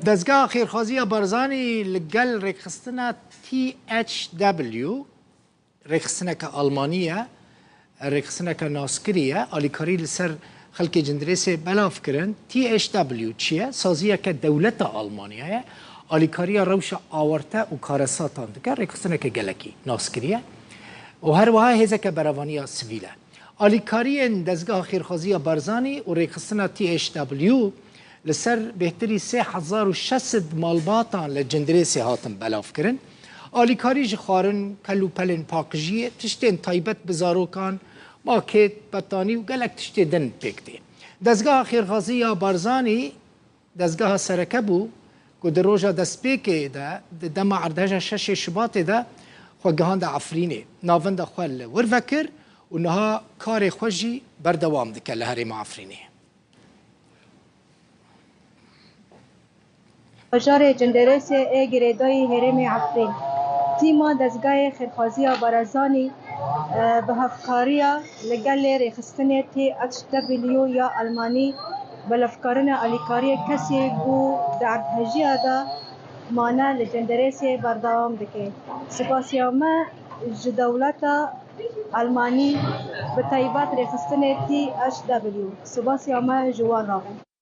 دزگاه خیرخوازی بارزانی لگل ریخستنا THW ریخستنا که آلمانیه ریخستنا که ناسکریه آلیکاری لسر خلق جندریسه بلاف کرن THW چیه؟ سازیه که دولت آلمانیه آلیکاری روش آورته و کارساتان دکه ریخستنا که گلکی ناسکریه و هر وها هزه که براوانی سویله آلیکاری دزگاه خیرخوازی بارزانی و ریخستنا THW لسر بهتری 3600 مالباتان لجندریسی هاتن بلاف کرن آلیکاری جخارن کلو پلن پاکجیه تشتین تایبت بزاروکان ماکت بطانی و گلک تشتی دن پیکتی دزگاه خیرخوازی بارزانی دزگاه سرکه بو که در روژا دست پیکه ده دم عردهجا 6 شباط ده خوگهان ده عفرینه ناون ده خوال ورفکر و نها کار خوشی بردوام دکه لهرم عفرینه بجار جندرس گریدای هرم عفرین تیما دزگاه خیرخوازی بارزانی به هفکاریا لگل ریخستن THW یا آلمانی بلفکارن آلیکاری کسی بو در هجیه دا مانا لجندرس بردوام دکه سپاسیامه جدولت آلمانی به طیبات ریخستن THW سپاسیامه جوان راقم